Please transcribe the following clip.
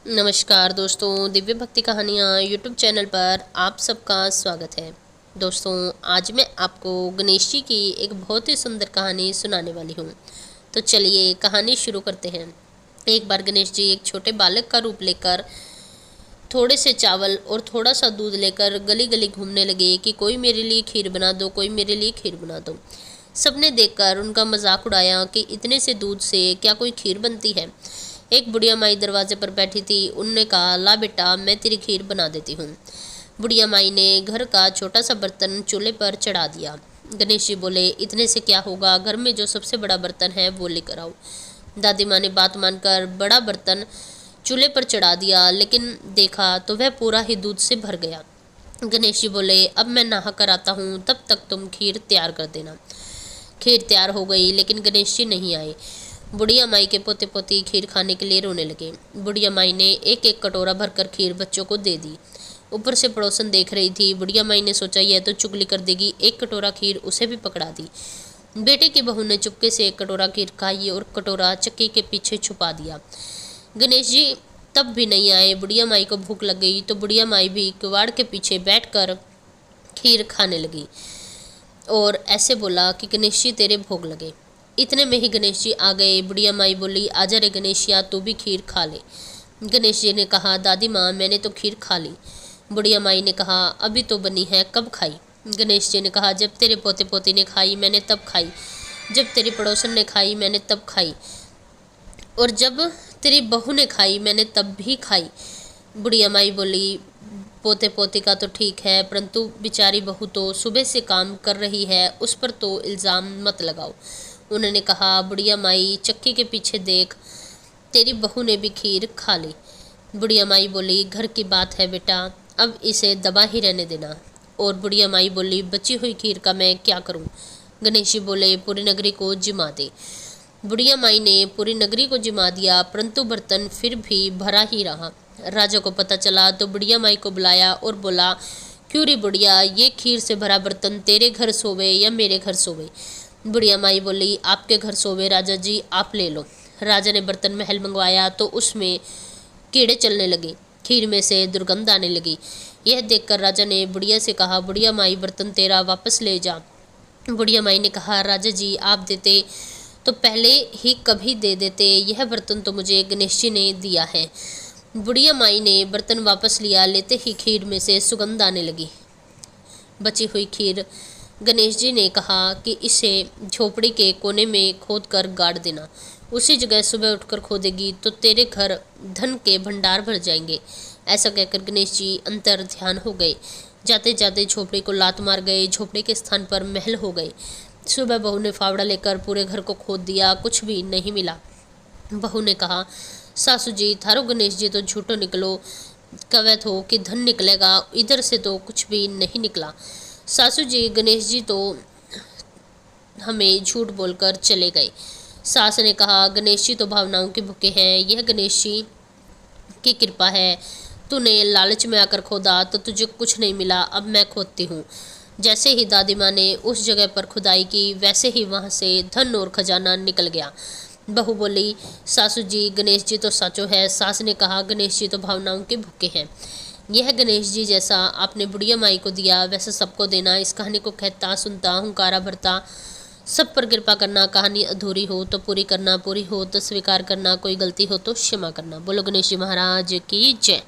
नमस्कार दोस्तों, दिव्य भक्ति कहानियाँ यूट्यूब चैनल पर आप सबका स्वागत है। दोस्तों, आज मैं आपको गणेश जी की एक बहुत ही सुंदर कहानी सुनाने वाली हूँ। तो चलिए कहानी शुरू करते हैं। एक बार गणेश जी एक छोटे बालक का रूप लेकर थोड़े से चावल और थोड़ा सा दूध लेकर गली गली घूमने लगे कि कोई मेरे लिए खीर बना दो, कोई मेरे लिए खीर बना दो। सबने देखकर उनका मजाक उड़ाया कि इतने से दूध से क्या कोई खीर बनती है। एक बुढ़िया माई दरवाजे पर बैठी थी। उनने कहा, ला बेटा, मैं तेरी खीर बना देती हूँ। बुढ़िया माई ने घर का छोटा सा बर्तन चूल्हे पर चढ़ा दिया। गणेश जी बोले, इतने से क्या होगा, घर में जो सबसे बड़ा बर्तन है वो लेकर आओ। दादी माँ ने बात मानकर बड़ा बर्तन चूल्हे पर चढ़ा दिया, लेकिन देखा तो वह पूरा ही दूध से भर गया। गणेश जी बोले, अब मैं नहा कर आता हूँ, तब तक तुम खीर तैयार कर देना। खीर तैयार हो गई, लेकिन गणेश जी नहीं आए। बुढ़िया माई के पोते पोती खीर खाने के लिए रोने लगे। बुढ़िया माई ने एक एक कटोरा भरकर खीर बच्चों को दे दी। ऊपर से पड़ोसन देख रही थी। बुढ़िया माई ने सोचा, यह तो चुगली कर देगी, एक कटोरा खीर उसे भी पकड़ा दी। बेटे की बहू ने चुपके से एक कटोरा खीर खाई और कटोरा चक्की के पीछे छुपा दिया। गणेश जी तब भी नहीं आए। बुढ़िया माई को भूख लग गई तो बुढ़िया माई भी किवाड़ के पीछे बैठकर खीर खाने लगी और ऐसे बोला कि गणेश जी तेरे भोग लगे। इतने में ही गणेश जी आ गए। बुढ़िया माई बोली, आजा रे गणेशिया, तू भी खीर खा ले। गणेश जी ने कहा, दादी माँ, मैंने तो खीर खा ली। बुढ़िया माई ने कहा, अभी तो बनी है, कब खाई। गणेश जी ने कहा, जब तेरे पोते पोती ने खाई मैंने तब खाई, जब तेरी पड़ोसन ने खाई मैंने तब खाई, और जब तेरी बहू ने खाई मैंने तब भी खाई। बुढ़िया माई बोली, पोते पोती का तो ठीक है, परंतु बेचारी बहू तो सुबह से काम कर रही है, उस पर तो इल्ज़ाम मत लगाओ। उन्होंने कहा, बुढ़िया माई, चक्की के पीछे देख, तेरी बहू ने भी खीर खा ली। बुढ़िया माई बोली, घर की बात है बेटा, अब इसे दबा ही रहने देना। और बुढ़िया माई बोली, बची हुई खीर का मैं क्या करूं। गणेश जी बोले, पूरी नगरी को जिमा दे। बुढ़िया माई ने पूरी नगरी को जिमा दिया, परंतु बर्तन फिर भी भरा ही रहा। राजा को पता चला तो बुढ़िया माई को बुलाया और बोला, क्यों रे बुढ़िया, ये खीर से भरा बर्तन तेरे घर सोवे या मेरे घर सोवे। बुढ़िया माई बोली, आपके घर सोवे राजा जी, आप ले लो। राजा ने बर्तन महल मंगवाया तो उसमें कीड़े चलने लगे, खीर में से दुर्गंध आने लगी। यह देखकर राजा ने बुढ़िया से कहा, बुढ़िया माई, बर्तन तेरा वापस ले जा। बुढ़िया माई ने कहा, राजा जी, आप देते तो पहले ही कभी दे देते, यह बर्तन तो मुझे गणेश जी ने दिया है। बुढ़िया माई ने बर्तन वापस लिया। लेते ही खीर में से सुगंध आने लगी। बची हुई खीर गणेश जी ने कहा कि इसे झोपड़ी के कोने में खोद कर गाड़ देना, उसी जगह सुबह उठकर खोदेगी तो तेरे घर धन के भंडार भर जाएंगे। ऐसा कहकर गणेश जी अंतर ध्यान हो गए। जाते जाते झोपड़ी को लात मार गए। झोपड़ी के स्थान पर महल हो गए। सुबह बहू ने फावड़ा लेकर पूरे घर को खोद दिया, कुछ भी नहीं मिला। बहू ने कहा, सासू जी, थारो गणेश जी तो झूठो निकलो, कवैत हो कि धन निकलेगा, इधर से तो कुछ भी नहीं निकला। सासू जी, गणेश जी तो हमें झूठ बोलकर चले गए। सास ने कहा, गणेश जी तो भावनाओं के भूखे हैं, यह गणेश जी की कृपा है। तूने लालच में आकर खोदा तो तुझे कुछ नहीं मिला, अब मैं खोदती हूँ। जैसे ही दादी माँ ने उस जगह पर खुदाई की, वैसे ही वहाँ से धन और खजाना निकल गया। बहू बोली, सासू जी, गणेश जी तो साचो है। सास ने कहा, गणेश जी तो भावनाओं के भूखे हैं। यह गणेश जी जैसा आपने बुढ़िया माई को दिया वैसा सबको देना। इस कहानी को कहता सुनता हुंकारा भरता सब पर कृपा करना। कहानी अधूरी हो तो पूरी करना, पूरी हो तो स्वीकार करना, कोई गलती हो तो क्षमा करना। बोलो गणेश जी महाराज की जय।